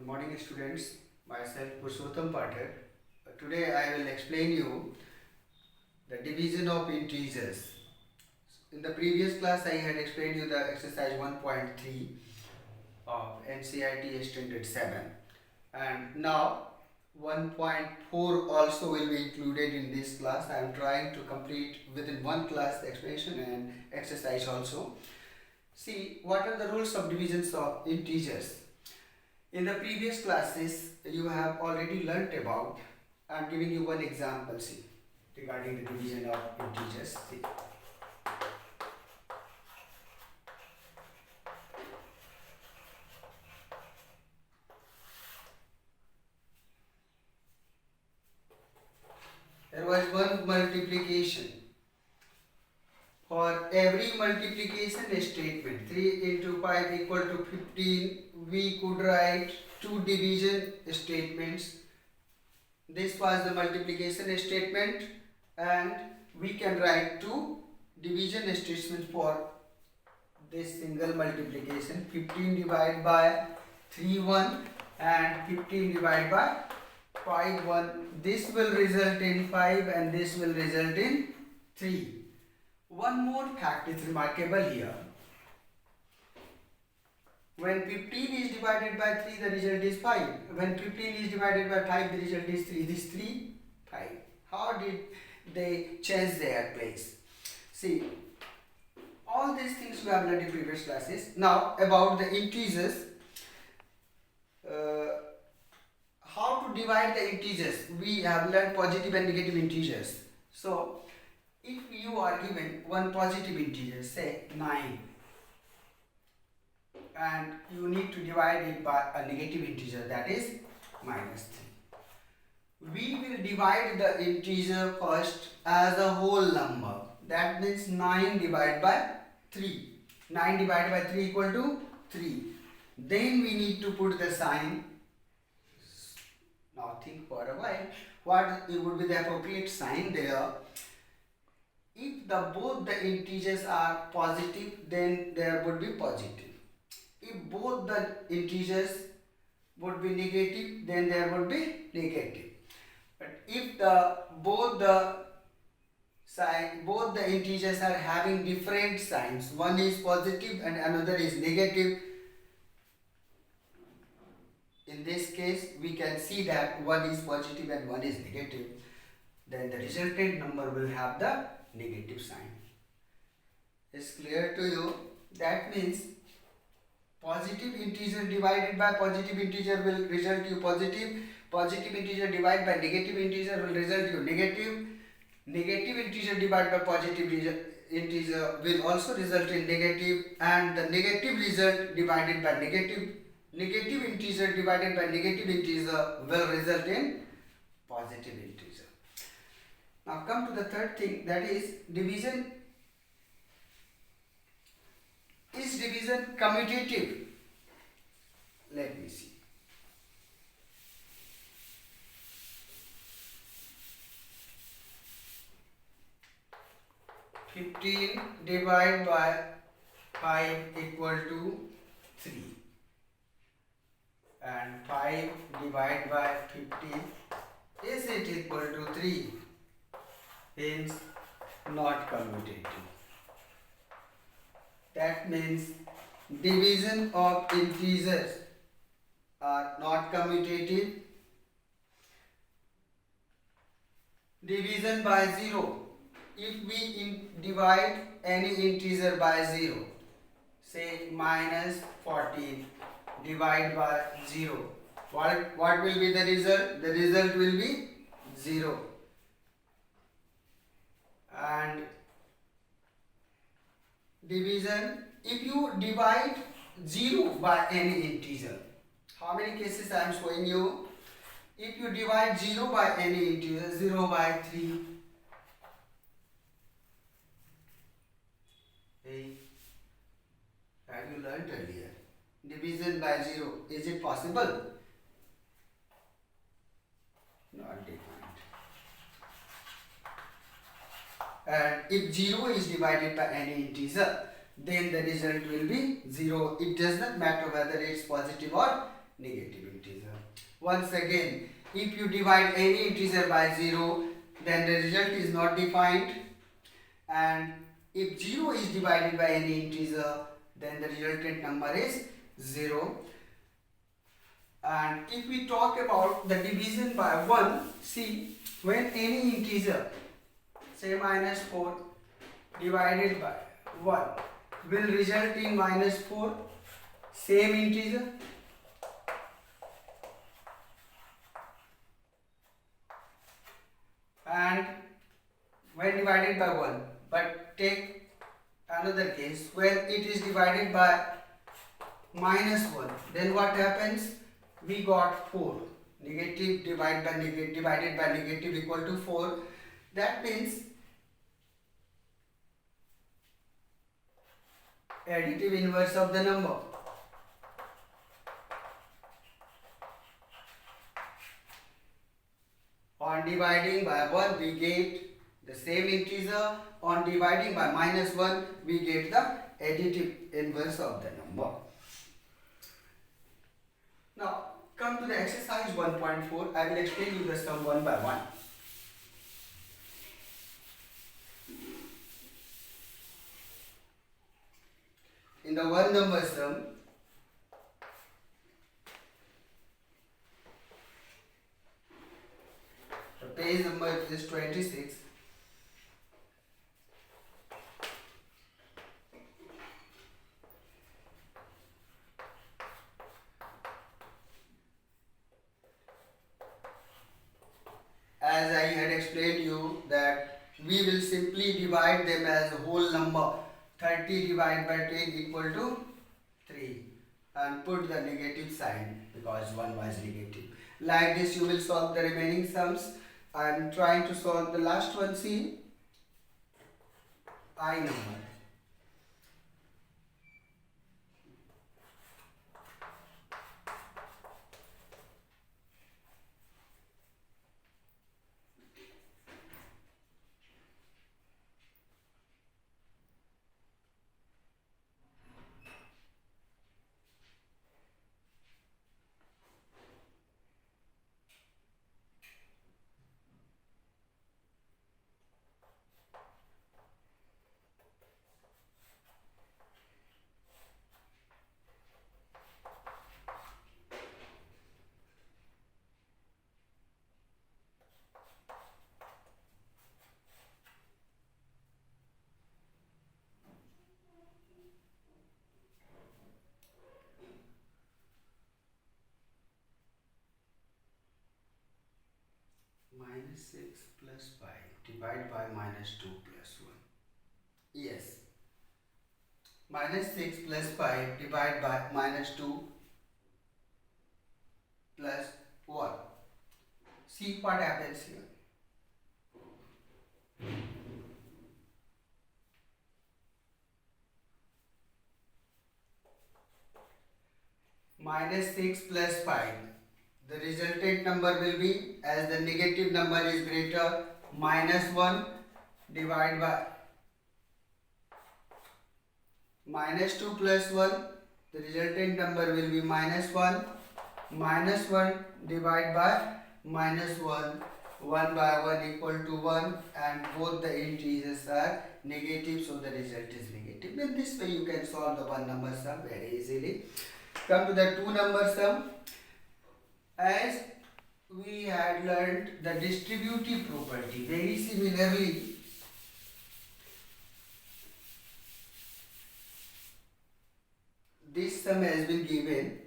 morning students, myself Purushottam Pathak. Today I will explain you the division of integers. In the previous class I had explained you the exercise 1.3 of NCERT Standard 7, and now 1.4 also will be included in this class. I am trying to complete within one class the explanation and exercise also. See, what are the rules of divisions of integers? In the previous classes, you have already learnt about. I am giving you one example, see, regarding the division of integers. See. There was one multiplication. For every multiplication statement, 3 into 5 equal to 15, we could write two division statements. This was the multiplication statement, and we can write two division statements for this single multiplication. 15 divided by 3 1 and 15 divided by 5 1. This will result in 5 and this will result in 3. One more fact is remarkable here. When 15 is divided by 3, the result is 5. When 15 is divided by 5, the result is 3. This 3, 5. How did they change their place? See, all these things we have learned in previous classes. Now, about the integers. How to divide the integers? We have learned positive and negative integers. So, if you are given one positive integer, say 9, and you need to divide it by a negative integer, that is minus 3. We will divide the integer first as a whole number. That means 9 divided by 3. 9 divided by 3 equal to 3. Then we need to put the sign. Now think for a while. What would be the appropriate sign there? If both the integers are positive, then there would be positive. If both the integers would be negative, then there would be negative. But if both the integers are having different signs, one is positive and another is negative, in this case we can see that one is positive and one is negative, then the resultant number will have the negative sign. Is clear to you? That means positive integer divided by positive integer will result you positive. Positive integer divided by negative integer will result you negative. Negative integer divided by positive integer will also result in negative, and the negative result divided by negative integer divided by negative integer will result in positive integer. Now come to the third thing, that is division. Is division commutative? Let me see. (15) divided by 5 equal to 3, and 5 divided by 15, is it equal to 3? Hence not commutative. That means division of integers are not commutative. Division by 0. If we divide any integer by 0, say minus 14 divided by 0, what will be the result? The result will be 0. And division, if you divide 0 by any integer, how many cases I am showing you? If you divide 0 by any integer, 0 by 3, have you learnt earlier? Division by 0, is it possible? Not defined. And if 0 is divided by any integer, then the result will be 0. It does not matter whether it's positive or negative integer. Once again, if you divide any integer by 0, then the result is not defined, and if 0 is divided by any integer, then the resultant number is 0. And if we talk about the division by 1, see, when any integer, say minus 4 divided by 1 will result in minus 4, same integer, and when divided by 1, but take another case when it is divided by minus 1, then what happens? We got 4. Negative divided by negative equal to 4. That means additive inverse of the number. On dividing by 1 we get the same integer. On dividing by minus 1 we get the additive inverse of the number. Now come to the exercise 1.4. I will explain you the sum one by one. In the one number sum, the page number is 26. As I had explained you that we will simply divide them as a whole number. 30 divided by 10 equal to 3, and put the negative sign because 1 was negative. Like this you will solve the remaining sums. I am trying to solve the last one. See, I number. Minus 6 plus 5 divided by minus 2 plus 1. Yes. Minus 6 plus 5 divided by minus 2 plus 1. See what happens here. Minus 6 plus 5. The resultant number will be, as the negative number is greater, minus 1 divided by minus 2 plus 1. The resultant number will be minus 1. Minus 1 divided by minus 1. 1 by 1 equal to 1, and both the integers are negative, so the result is negative. In this way you can solve the one number sum very easily. Come to the two number sum. As we had learned the distributive property, very similarly this sum has been given.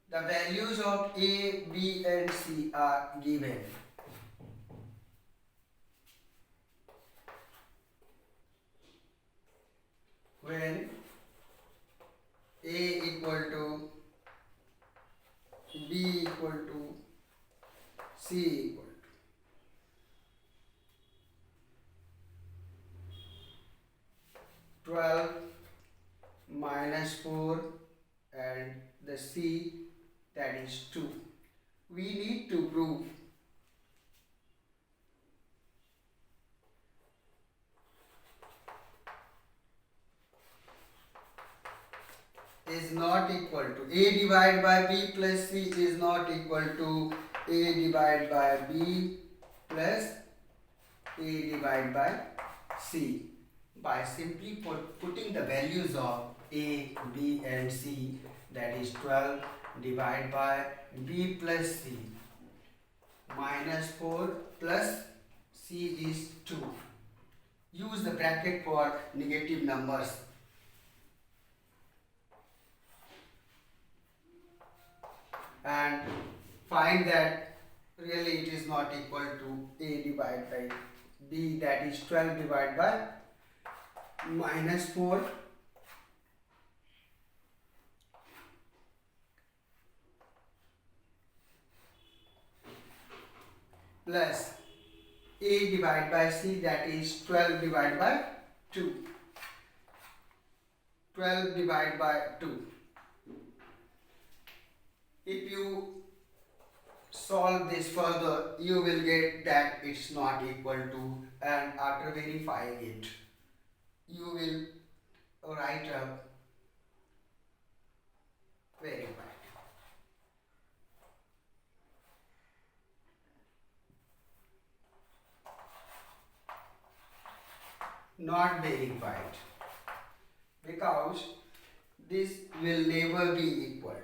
The values of A, B and C are given. When A equal to B equal to C equal to 12 minus 4 and the C, that is 2. We need to prove is not equal to A divided by B plus C is not equal to A divided by B plus A divided by C. By simply putting the values of A, B and C, that is 12 divided by B plus C, minus 4 plus C is 2. Use the bracket for negative numbers. And find that really it is not equal to A divided by B, that is 12 divided by minus 4 plus A divided by C, that is 12 divided by 2. 12 divided by 2. If you solve this further, you will get that it's not equal to, and after verifying it, you will write up verified. Not verified, because this will never be equal.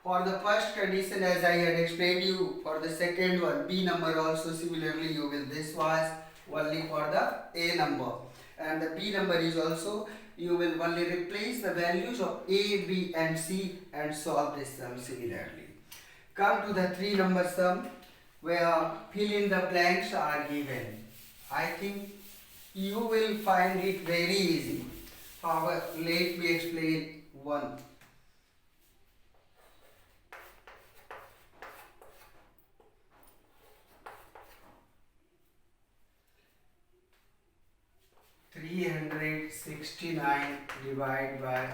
For the first condition, as I had explained you, for the second one, B number also similarly you will, this was only for the A number, and the B number is also, you will only replace the values of A, B and C and solve this sum similarly. Come to the 3 number sum, where fill in the blanks are given. I think you will find it very easy. However, let me explain one. $369 divided by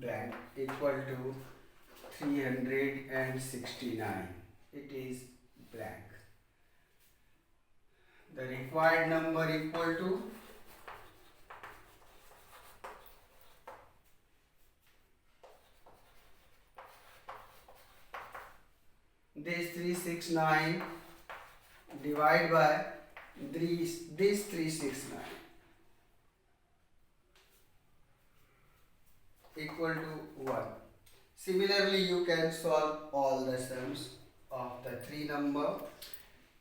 blank equal to 369. It is blank. The required number equal to this 369 divided by this 369 equal to 1. Similarly, you can solve all the sums of the 3 number.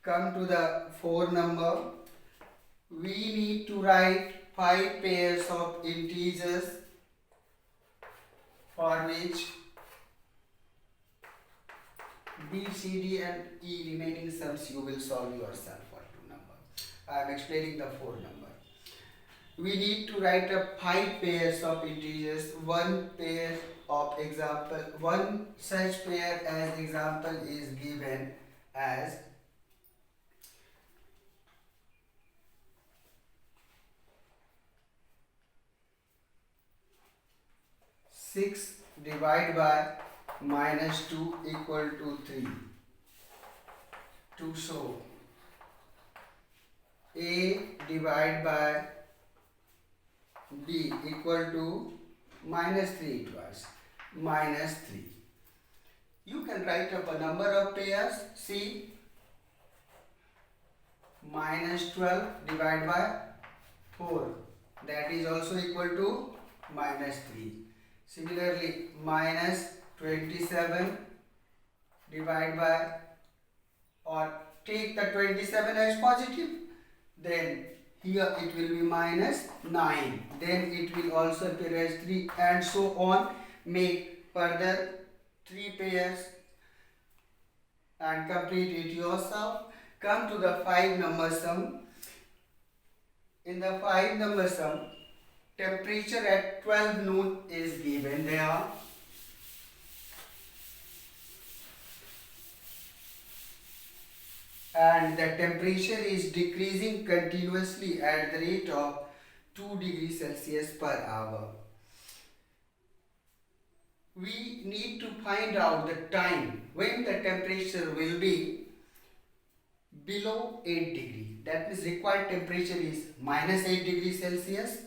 Come to the 4 number. We need to write 5 pairs of integers, for which B, C, D and E remaining sums you will solve yourself for 2 number. I am explaining the 4 number. We need to write up 5 pairs of integers, one pair of example, one such pair as example is given as 6 divided by minus 2 equal to 3. To show A divided by B equal to minus 3, it was minus 3. You can write up a number of pairs. See, minus 12 divided by 4, that is also equal to minus 3. Similarly, minus 27 divided by, or take the 27 as positive, then here it will be minus 9, then it will also appear as 3, and so on. Make further 3 pairs and complete it yourself. Come to the 5 number sum. In the 5 number sum, temperature at 12 noon is given there. And the temperature is decreasing continuously at the rate of 2 degrees Celsius per hour. We need to find out the time when the temperature will be below 8 degree. That means required temperature is minus 8 degrees Celsius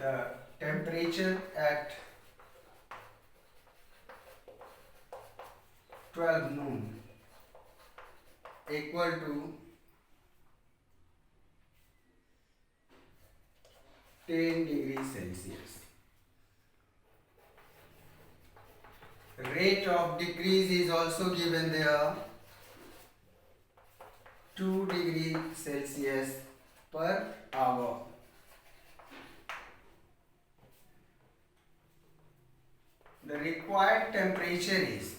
the temperature at 12 noon equal to 10 degrees Celsius. Rate of decrease is also given there, 2 degrees Celsius per hour. The required temperature is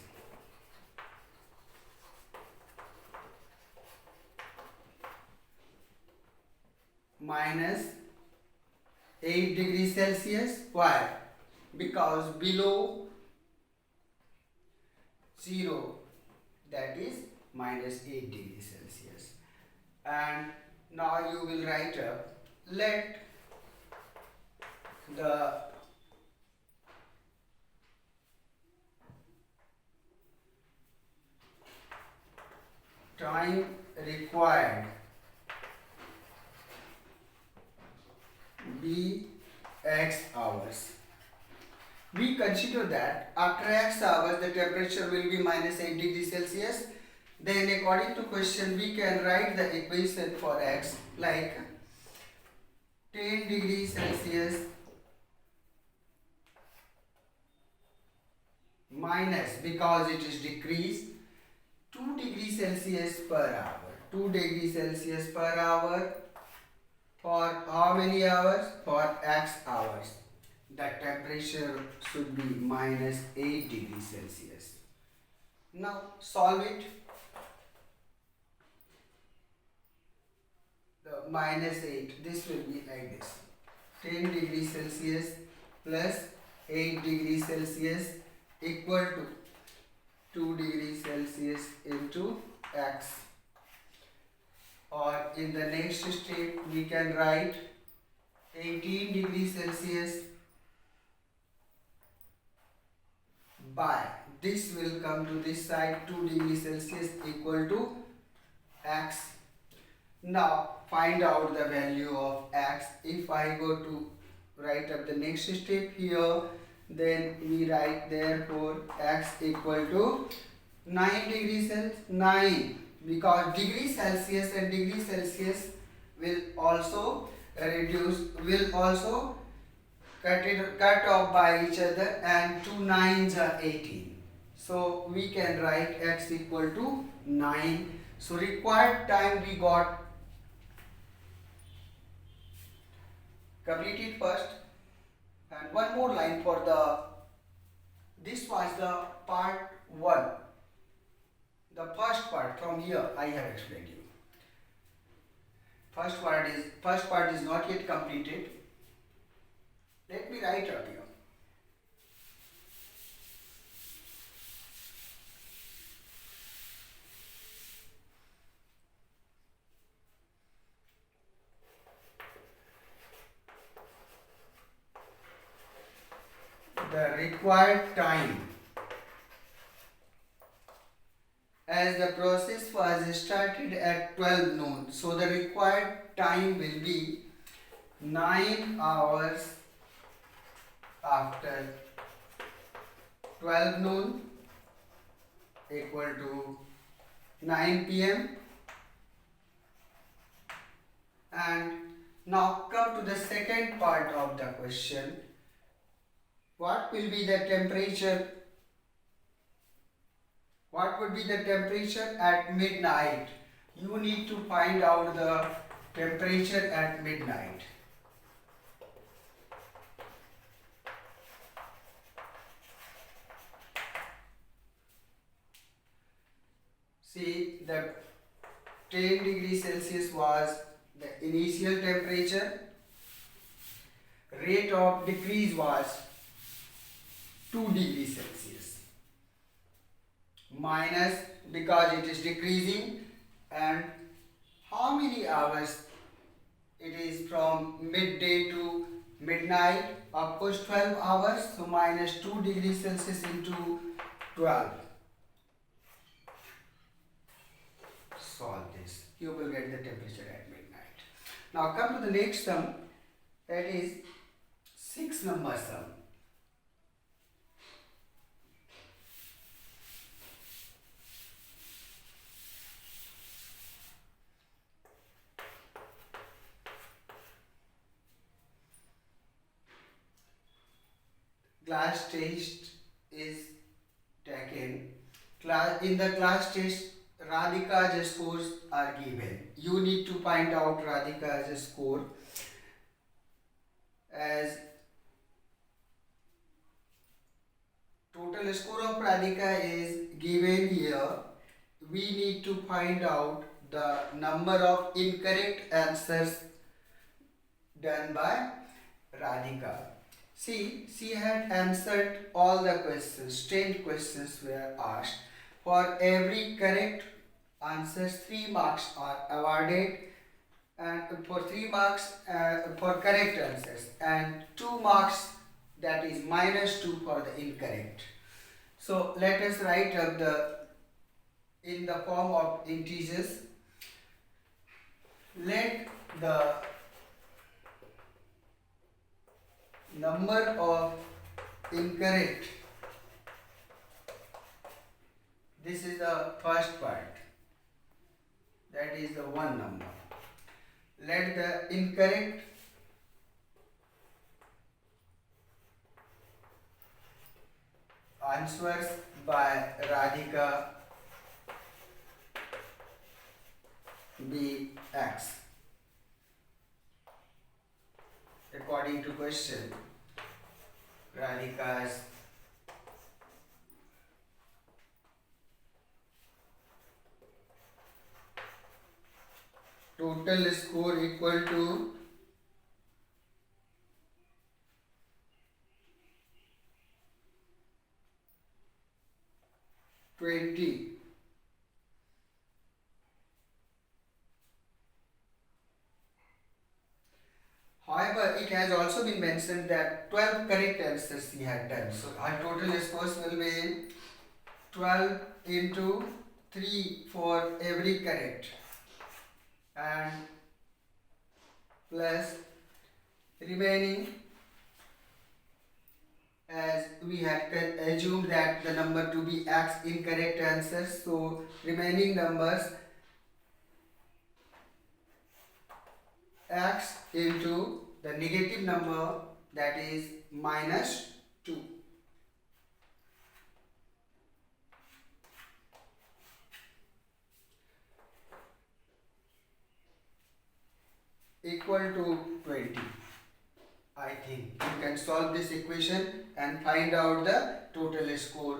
minus 8 degrees Celsius. Why? Because below 0, that is minus 8 degrees Celsius. And now you will write up, let the time required be x hours. We consider that after x hours the temperature will be minus 8 degrees Celsius. Then according to question we can write the equation for x like 10 degrees Celsius minus, because it is decreased, 2 degrees Celsius per hour. 2 degrees Celsius per hour for how many hours? For x hours. The temperature should be minus 8 degrees Celsius. Now solve it. The minus 8, this will be like this. 10 degrees Celsius plus 8 degrees Celsius equal to 2 degrees Celsius into x. Or in the next step we can write 18 degrees Celsius by, this will come to this side, 2 degrees Celsius equal to x. Now find out the value of x. If I go to write up the next step here, then we write therefore x equal to 9 degrees Celsius. 9, because degree Celsius and degree Celsius will also cut off by each other, and 2 9s are 18. So we can write x equal to 9. So required time we got completed first. And one more line for this was the part 1. The first part from here I have explained you. First part is not yet completed. Let me write up here. The required time, as the process was started at 12 noon, so the required time will be 9 hours after 12 noon equal to 9 p.m. And now come to the second part of the question. What will be the temperature? What would be the temperature at midnight? You need to find out the temperature at midnight. See, the 10 degrees Celsius was the initial temperature. Rate of decrease was 2 degrees Celsius. Minus, because it is decreasing, and how many hours? It is from midday to midnight, of course 12 hours, so minus 2 degrees Celsius into 12. Solve this. You will get the temperature at midnight. Now come to the next sum, that is 6 number sum. Class test is taken. In the class test, Radhika's scores are given. You need to find out Radhika's score as total score of Radhika is given here. We need to find out the number of incorrect answers done by Radhika. See, she had answered all the questions. 10 questions were asked. For every correct answers, 3 marks are awarded, and for 3 marks for correct answers, and 2 marks, that is -2 for the incorrect. So let us write up in the form of integers. Let the number of incorrect, this is the first part, that is the 1 number. Let the incorrect answers by Radhika be X. According to question, Radhika's total score equal to 20. However, it has also been mentioned that 12 correct answers he had done. So our total scores will be 12 into 3 for every correct, and plus remaining, as we had assumed that the number to be X incorrect answers, so remaining numbers X into the negative number, that is -2. Equal to 20. I think you can solve this equation and find out the total score.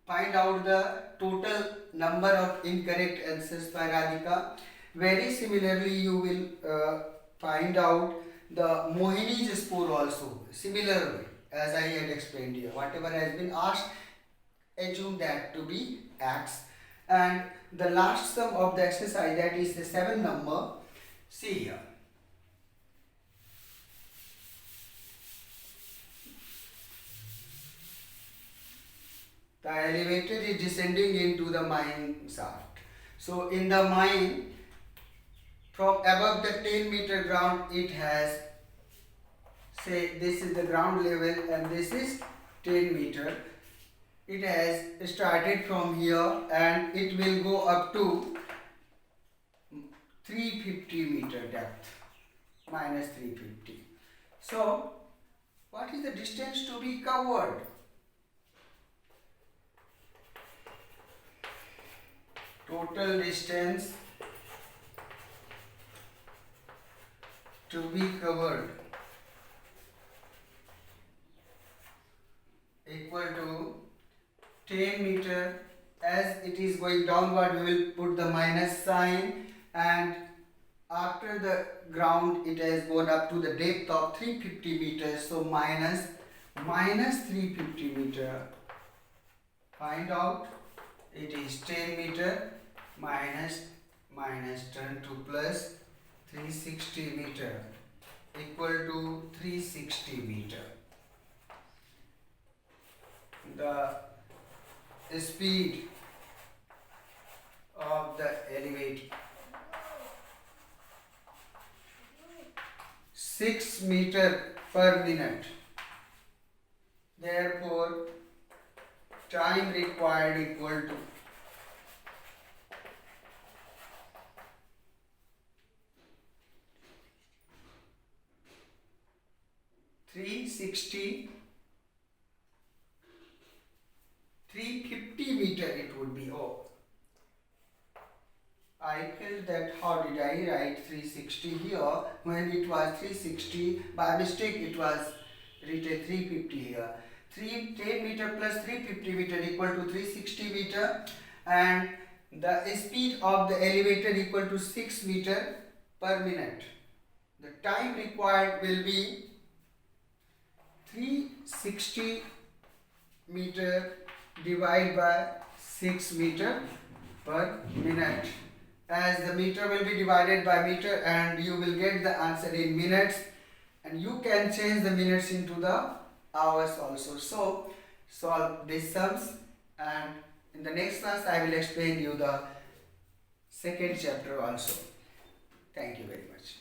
Find out the total number of incorrect answers by Radhika. Very similarly, you will find out the Mohini's score also. Similarly, as I had explained here, whatever has been asked, assume that to be X. And the last sum of the exercise, that is the 7 number. See here. The elevator is descending into the mine shaft. So in the mine, from above the 10-meter ground, it has, say this is the ground level and this is 10 meter. It has started from here and it will go up to 350 meter depth, -350. So what is the distance to be covered? Total distance to be covered equal to 10 meter. As it is going downward, we will put the minus sign, and after the ground it has gone up to the depth of 350 meters, so minus 350 meter. Find out, it is 10 meter minus turn to plus 360 meter equal to 360 meter. The speed of the elevator, 6 meter per minute. Therefore, time required equal to 360, 350 meter it would be. Oh, I felt that how did I write 360 here when it was 360, by mistake it was written 350 here. 310 meter plus 350 meter equal to 360 meter, and the speed of the elevator equal to 6 meter per minute. The time required will be 360 meter divided by 6 meter per minute. As the meter will be divided by meter and you will get the answer in minutes, and you can change the minutes into the hours also. So solve these sums, and in the next class I will explain you the second chapter also. Thank you very much.